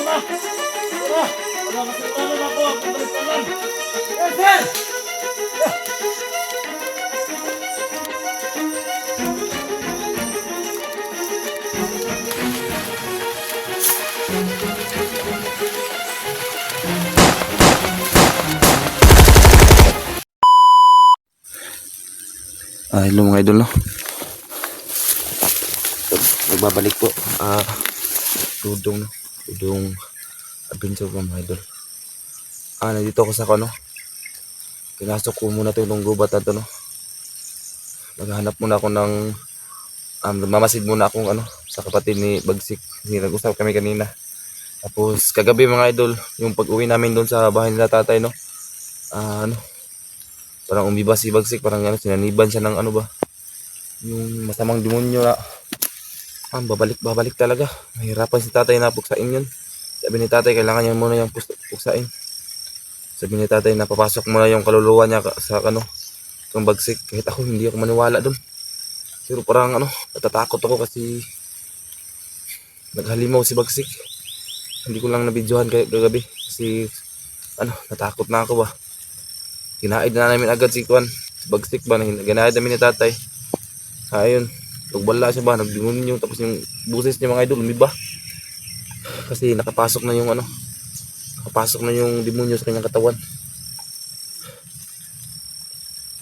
tara. Tara. Tara, masalanan ako. Masalanan. Yes, sir. Hello mga idol, no? Nagbabalik po. Dudong, no? Dudong adventure po mga idol. Nandito ako sa ano. Pinasok ko muna itong gubat na ito, no? Naghahanap muna ako ng nagmamasid muna akong ano sa kapatid ni Bagsik. Kasi nag-usap kami kanina. Tapos kagabi mga idol, yung pag-uwi namin doon sa bahay nila tatay, no? Parang umiba si Bagsik, parang ano, sinaniban siya ng ano ba? Yung masamang demonyo na babalik talaga. Mahirapan si tatay na puksain yun. Sabi ni tatay, kailangan niya muna yung puksain. Sabi ni tatay na papasok muna yung kaluluwa niya sa ano, yung Bagsik. Kahit ako hindi ako maniwala dun. Pero parang ano, natatakot ako kasi naghalimaw si Bagsik. Hindi ko lang nabidyohan kagabi kasi ano, natakot na ako ba. Ginaid na namin agad si Kwan, si Bagsik ba, ginaid namin ni tatay. Ayun, tugbala siya ba, nagdingon tapos yung buses niya mga idol, umiba. Kasi nakapasok na yung ano, nakapasok na yung demonyo sa kanyang katawan.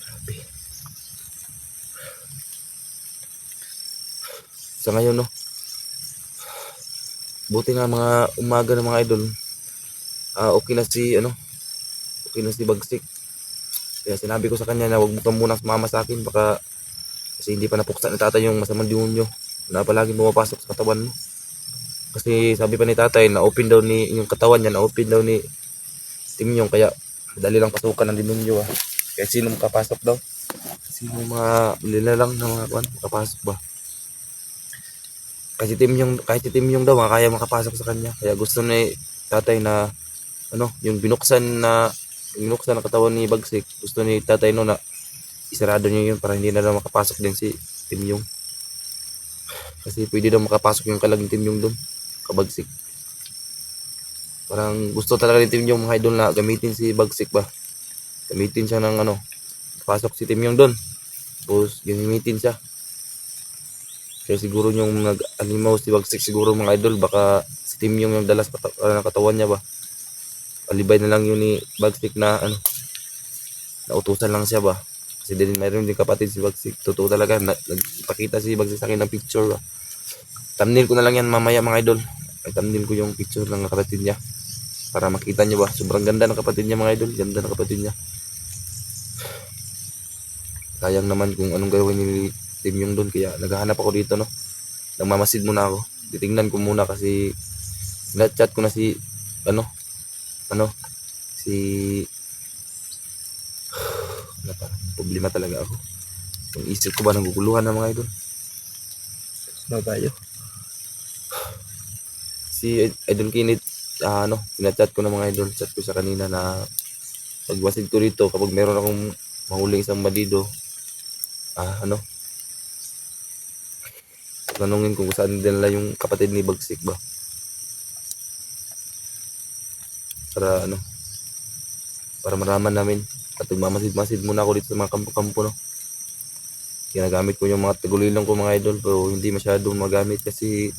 Grabe. Sa ngayon, no, buti nga mga umaga ng mga idol, okay na si ano, okay na si Bagsik. Kaya sinabi ko sa kanya na huwag mo kang munang sumama sa akin, baka kasi hindi pa napuksa ni tatay yung masamang demonyo na palagi pumapasok sa katawan mo. Kasi sabi pa ni tatay na open daw ni yung katawan niya, na open daw ni Timyong, kaya madali lang pasukan ng demonyo. Kaya sino makapasok daw? Sino mga nilalang na mga kwan makapasok ba? Kasi Timyong, kahit si Timyong daw kaya makapasok sa kanya. Kaya gusto ni tatay na ano, yung binuksan na katawan ni Bagsik, gusto ni tatay no na isarado niya yun para hindi na daw makapasok din si Timyong. Kasi pwede daw makapasok yung kalaging Timyong doon, kabagsik. Parang gusto talaga ni Timyong mga idol na gamitin si Bagsik ba. Gamitin siya ng ano, pasok si Timyong doon. Tapos gamitin siya. Kaya siguro yung nag-animaw si Bagsik siguro mga idol, baka si Timyong yung dalas ng katawan niya ba. Alibay na lang yun ni Bagsik na ano, nautusan lang siya ba. Kasi din mayroon din kapatid si Bagsik. Totoo talaga, nagpakita si Bagsik sa akin ng picture ba. Thumbnail ko na lang yan mamaya mga idol. Ay, thumbnail ko yung picture ng kapatid niya para makita niyo ba. Sobrang ganda ng kapatid niya mga idol. Ganda ng kapatid niya. Sayang naman kung anong gawin ni Tim yung doon. Kaya naghahanap ako dito, no. Nagmamasid muna ako. Titingnan ko muna kasi chat ko na si si parang problema talaga ako. Yung isip ko ba naguguluhan ng mga idol. Ba tayo? Si Idol Kinit, pinachat ko ng mga idol, chat ko sa kanina na pagwasid ko dito kapag meron akong mahuling isang bandido, tanungin kung saan nila yung kapatid ni Bagsik ba. Para maraman namin. At magmamasid-masid muna ako dito sa mga kampo-kampo, no. Ginagamit ko yung mga tagulilong ko mga idol, pero hindi masyadong magamit kasi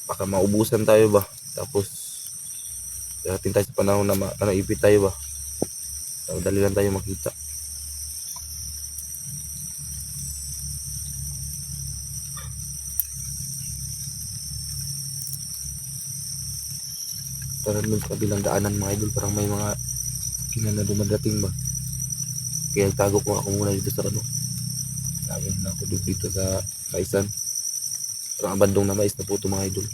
baka maubusan tayo ba. Tapos dating tayo sa panahon na ipit tayo ba. Dali lang tayo makita. Parang dun sa kabilang daanan mga idol, parang may mga na dumadating ba. Kaya tago ko ako muna dito sa ano. Tago na ako dito sa maisan. Parang abandong na mais na po ito mga idol.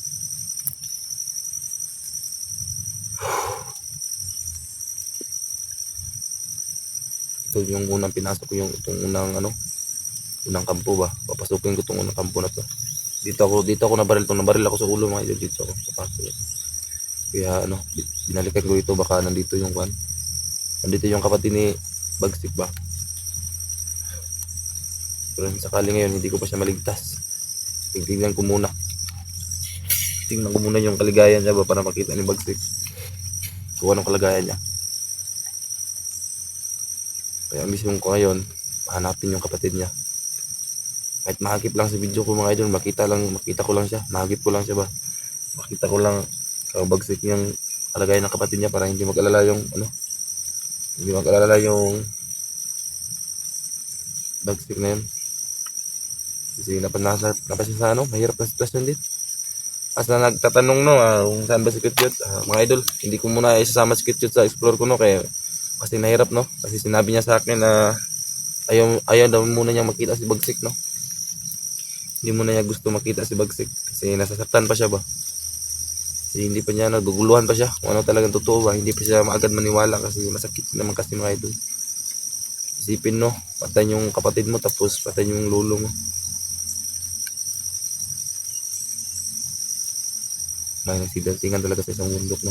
Ito yung unang pinasok ko, yung itong unang kampo ba. Papasukin ko itong unang kampo na to. Dito ako nabaril ako sa ulo mga idol, dito ako sa paso. Kaya binalikan ko ito, baka nandito yung kapatid ni Bagsik ba. Pero sakali ngayon hindi ko pa siya maligtas. Tingnan ko muna titingnan ko muna yung kaligayan niya ba para makita ni Bagsik kung anong kalagayan niya. Kaya mismo ko ngayon, hanapin yung kapatid niya. Kahit mahagip lang sa video ko mga idol, makita ko lang siya, mahagip ko lang siya ba. Makita ko lang Bagsik yung kalagayan ng kapatid niya para hindi mag-alala yung Bagsik na yun. Kasi napasin sa mahirap na sitwasyon din. As na nagtatanong kung saan ba si Cute, mga idol, hindi ko muna isasama si Cute sa explore ko kaya kasi nahirap kasi sinabi niya sa akin na ayaw daw muna niya makita si Bagsik Hindi muna niya gusto makita si Bagsik kasi nasasaktan pa siya ba. Kasi hindi pa niya naguguluhan pa siya kung ano talagang totoo ba, hindi pa siya maagad maniwala kasi masakit naman kasi mga idol. Isipin patay yung kapatid mo tapos patay yung lolo mo. May nagsidatingan talaga sa isang bundok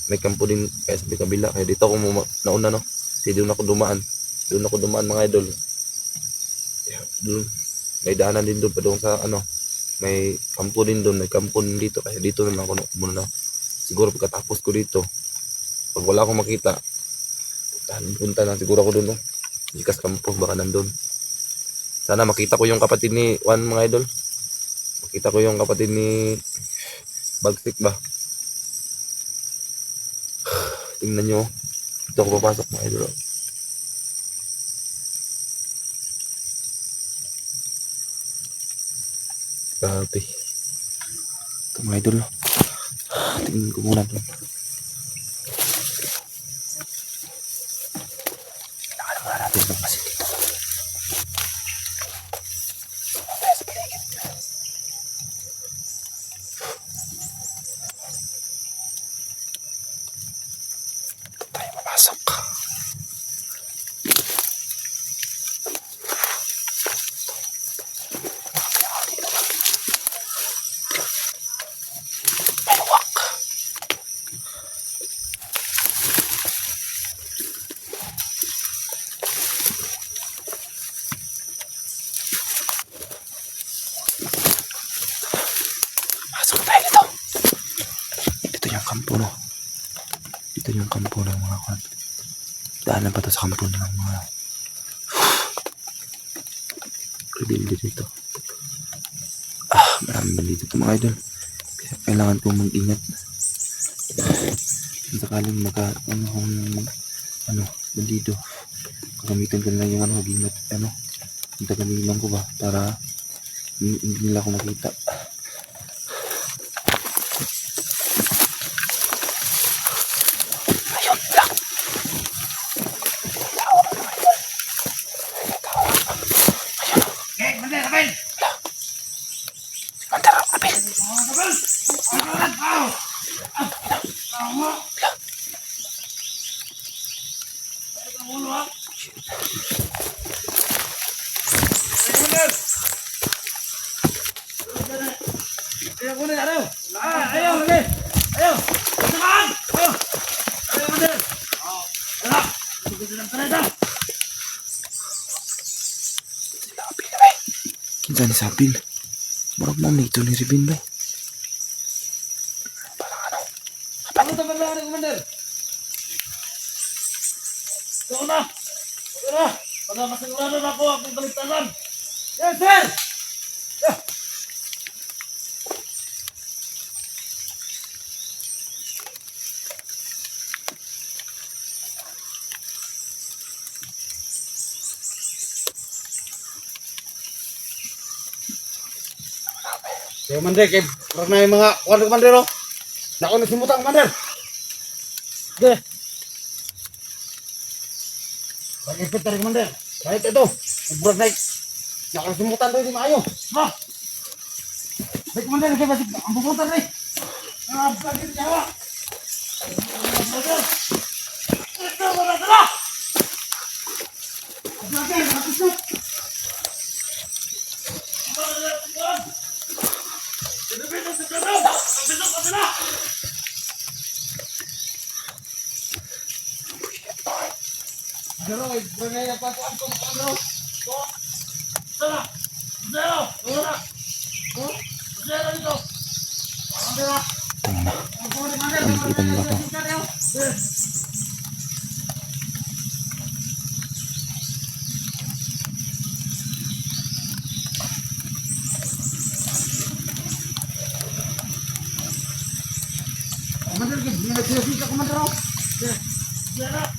May kampo din kaya sa kabila kaya dito ako nauna kasi doon ako dumaan mga idol. Doon may daanan din doon pa doon sa may kampo din doon, may kampo din dito kaya dito naman ako muna siguro pagkatapos ko dito pag wala akong makita punta na siguro ako doon Ikas kampo baka nandun. Sana makita ko yung kapatid ni Juan mga idol, makita ko yung kapatid ni Bagsik ba. Tingnan nyo. Dito ako papasok mga idol. Grabe. Ito mga idol. Tingnan ko muna ito. Kailangan muna natin magpasin dito. Dito yung kampo ng mga kwan. Daanan pa to sa kampo ng mga rebelde dito. Marami dito mga idol. Kaya kailangan kong mag-ingat. Kung sakaling bandido, gagamitin ko lang yung mag-ingat, yung tagamilang ko ba, para hindi nila ako makita. Kinsa ni Sapil? Murag mo nito ni Ribin ba? Parang Ano naman lang, Commander? Ito na! Para masigurado na ako ang kaligtasan. Yes, sir! Kaya Commander, kaya parang na yung mga kuwan Commander, Naku, nasimutan Commander. Sige. Pag-ipit na rin Commander. Kahit ito, nagburag na naku, nasimutan doon, hindi maayo. Sige Commander, kaya basig ang bubutan rin. Pag-ipit niyawa. Commander. Ito, wala tala! Commander, nakusok. Pero bergaya patuan ko ano? Ko. Sana. Zero. Ora. Ko. Zero dito. Tingnan na. Nakikita nila ako. Komandan, ginagsiya ka, komandan. Sekarang.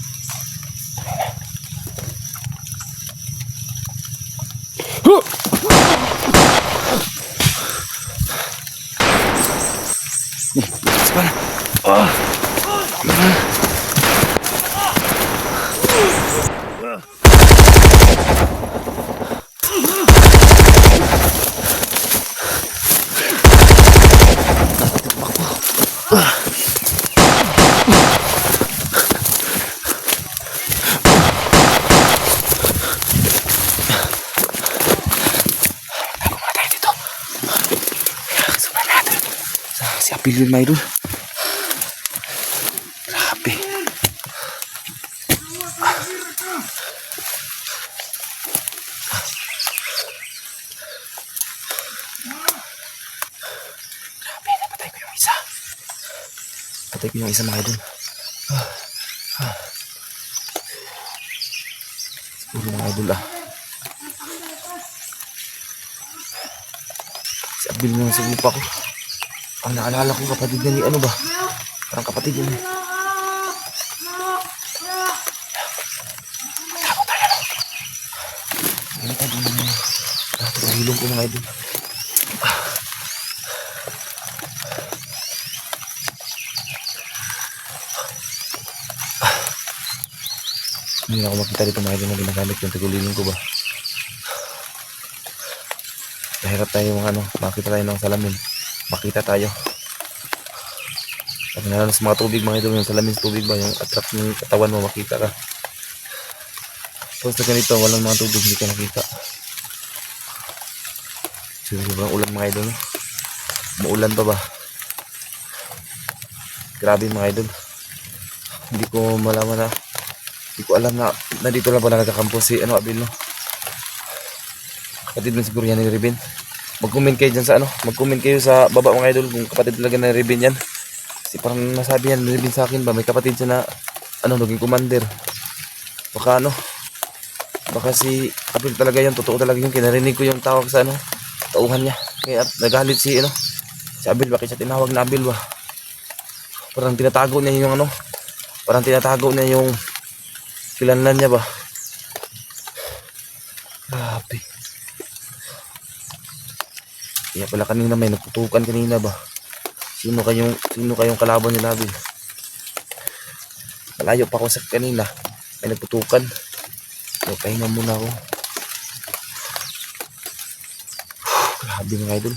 Oh. Si Apil yun, Maidol. Grabe. Grabe, napatay ko yung isa. Patay ko yung isa, mga idol. Siguro, mga idol, Si Apil yung nasa lupa ko. Ang naalala ko, kapatid niya ni ano ba? Parang kapatid niya. Takot tayo, ano? Ano tayo din mo? Nahilong ko, mga idol. Hindi na ako makita dito, mga idol, na ginagamit yung tagulilong ko ba? Nahirap tayo mga ano, makita tayo ng salamin. Makita tayo. Pag nalang sa mga tubig, mga idol, yung salamin sa tubig ba, yung attract ng katawan mo, makita ka. Tapos na ganito, walang mga tubig, hindi ka nakita. Sobrang ulan, mga idol. Maulan pa ba? Grabe, mga idol. Hindi ko malaman na, hindi ko alam na dito lang pala nagkakampo si Abil, no? Kapatid mo siguro yan ni Ribin. Mag-comment kayo dyan sa mag-comment kayo sa baba, mga idol, kung kapatid talaga na Ribin yan. Kasi parang nasabi yan ni Ribin sa akin ba, may kapatid siya na naging commander. Baka baka si Abil talaga yan, totoo talaga yung kinarinig ko yung tawag sa tauhan niya. Kaya nagalit si Abil, bakit siya tinawag na Abil ba? Parang tinatago niya yung parang tinatago niya yung kilanlan niya ba. Grabe. Kaya pala kanina may nagputukan kanina ba? Sino kayong kalaban ni Abil? Malayo pa ako sa kanina. May nagputukan. So, pahinga muna ako. Grabe, mga idol.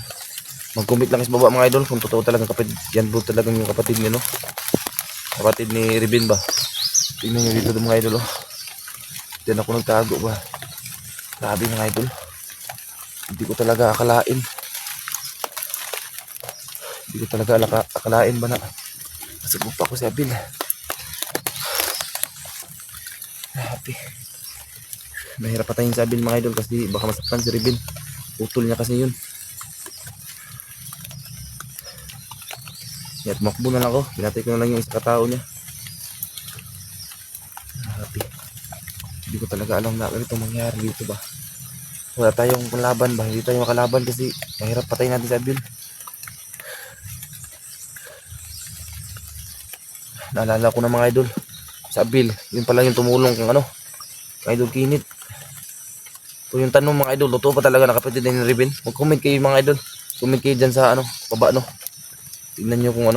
Mag-comment lang sa baba, mga idol, kung totoo talagang kapatid. Yan po talagang yung kapatid niya, no? Kapatid ni Ribin ba? Tingnan nyo dito, mga idol, oh. Diyan ako nagtago ba? Grabe, mga idol. Hindi ko talaga akalain. Hindi ko talaga akalain ba na masagop ako si Abil. Grabe. Mahirap patayin si Abil, mga idol, kasi baka masaktan si Ribin. Utol niya kasi yun. Kaya tumakbo na lang ako. Pinatay ko na lang yung isa katao niya. Grabe. Hindi ko talaga alam na ganito mangyari dito ba. Wala tayong kalaban ba? Hindi tayo makalaban kasi mahirap patayin natin si Abil. Naalala ko na, mga idol, sa Abil, yun pala yung tumulong kang Idol Kinit. So yung tanong, mga idol, totoo pa talaga na kapatid ni Ribin? Mag-comment kayo, mga idol. Comment kayo dyan sa baba, tignan nyo kung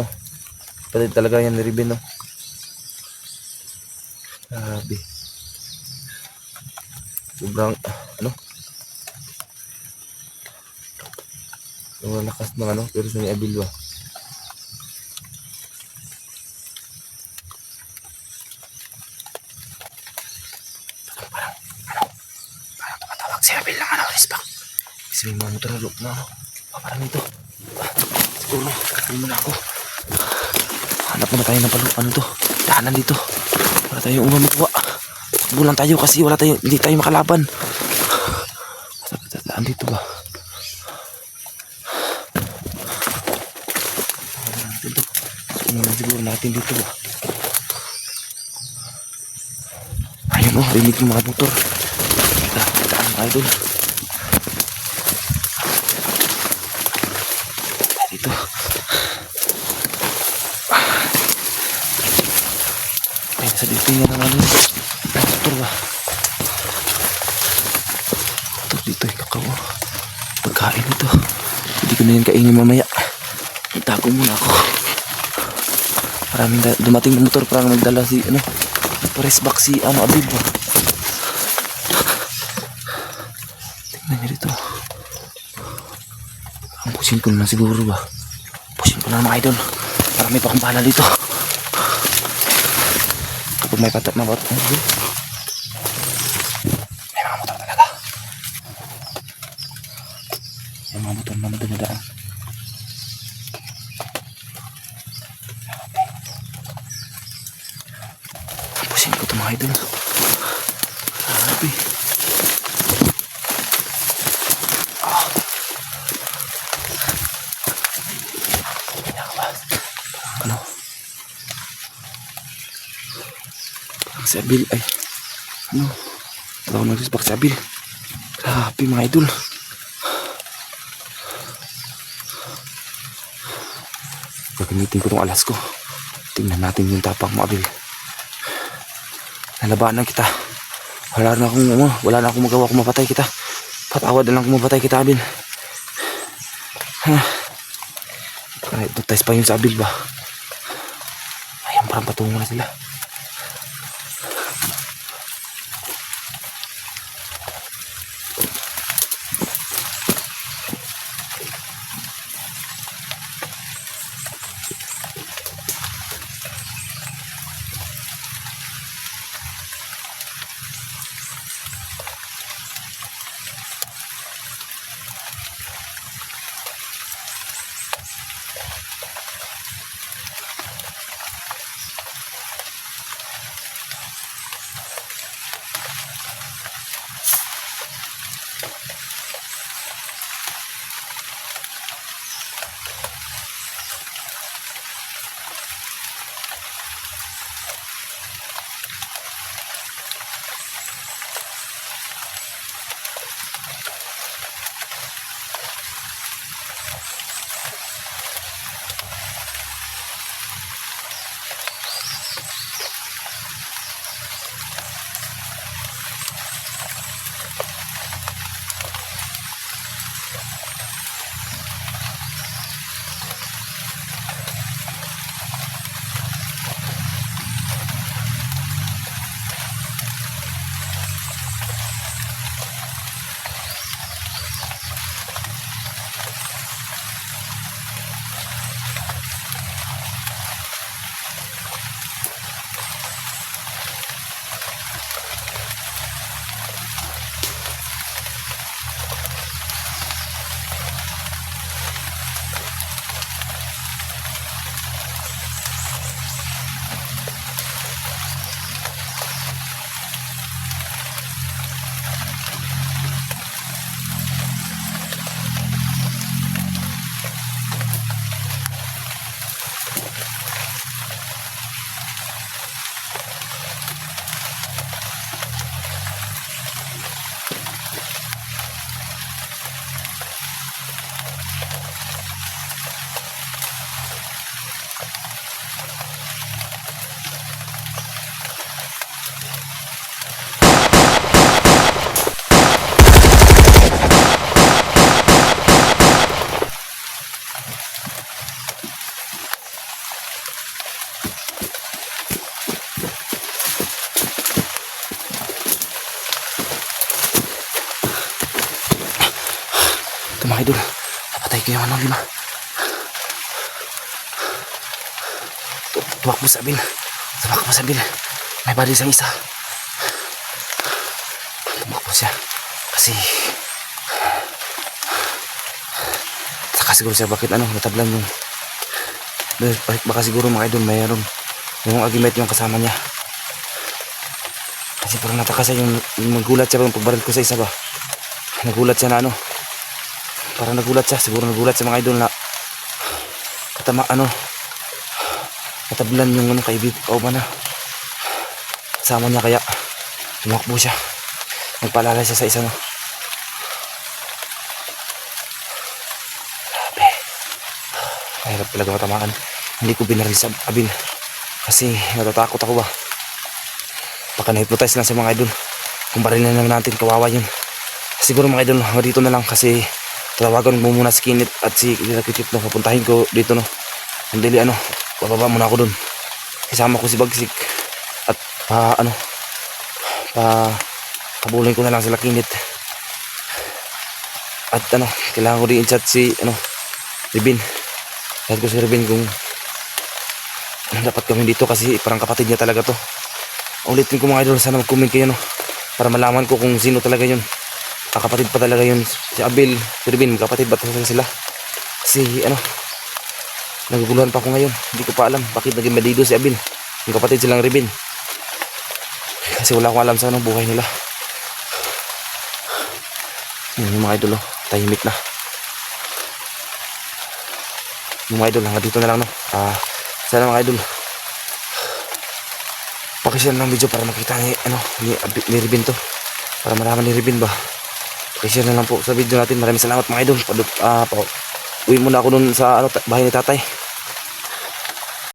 kapatid talaga yan ni Ribin, no? Grabe. Sobrang sobrang lakas ng pero sa ni Abil ba. Si Abil lang respect. Kasi may mga motor na look na parang ito. Siguro, kakain muna ako. Hanap muna tayo ng paluan to. Daanan dito. Wala tayong umamagawa. Bulan tayo kasi hindi tayo makalaban. Daan dito ba? naman siguro natin dito ba. Ayun oh, rinig yung mga motor. Taan mga idol. Dito. Ay, nasa dito nga naman yun. Motor ba? Motor dito yung kakao. Pagkain ito. Hindi ko na yan kainin mamaya. Itago muna ako. Maraming dumating na motor. Parang nagdala si ano. Press back si ano Abil ba. Tingnan niyo dito. Ang pusin ko na siguro ba. Pusin ko na mga idol. Marami pa akong bahala dito. Kapag may patat na ba't may mga motor talaga. May mga motor na madadaan. Pusin ko ito mga idol. Grabe. Ano? Parang si Abil ay ano? Wala akong nagsuspak si Abil. Grabe mga idol. Gagamitin ko tong alas ko. Tingnan natin yung tapang mo Abil. Nalabanan kita. Wala na akong magawa kung mapatay kita. Patawad na lang kung mapatay kita Abil. Kahit baptize pa yun sa Abil ba. Ayun parang patungo na sila. Ito mga idol, napatay ko yung ano 5. Tumakbo sa Abil. Tumakbo sa Abil. May bali sa isa. Tumakbo siya. Kasi saka siguro siya bakit ano natablan yung baka siguro mga idol mayroon yung agimate yung kasama niya. Kasi parang nataka siya yung nagulat siya pag pagbaril ko sa isa ba. Nagulat siya na ano. Parang nagulat siya, siguro nagulat sa mga idol na katama ano natablan yung ano kay Kauban na. Sama niya kaya tumakbo siya. Nagpaalala siya sa isa no. Grabe. Mahirap talaga matamaan. Hindi ko binaril sa Abil. Kasi natatakot ako ba. Baka na-hypnotize lang sa mga idol. Kung barilin na lang natin, kawawa yun. Siguro mga idol, dito na lang kasi tawagan mo muna si Kinit at si Kirakitip no. Papuntahin ko dito no. Sandali ano, bababa muna ako dun. Kasama ko si Bagsik. At kabulin ko na lang sila Kinit. At ano, kailangan ko din i-chat si Ribin. Chat ko si Ribin kung dapat kami dito kasi parang kapatid niya talaga to. Ulitin ko mga idol, sana mag-comment kayo no. Para malaman ko kung sino talaga yun. Kapatid pa talaga yun. Si Abil, si Ribin, kapatid ba talaga sila? Kasi naguguluhan pa ako ngayon. Hindi ko pa alam bakit naging madido si Abil. Yung kapatid silang Ribin. Kasi wala akong alam sa buhay nila. Yung mga idol tahimik na. Yung mga idol, hanggang dito na lang no. Sana mga idol pakishare ng video para makita ni Ribin to. Para malaman ni Ribin ba. Pakishare na lang po sa video natin. Maraming salamat mga idol. Uwi muna ako dun sa bahay ni tatay.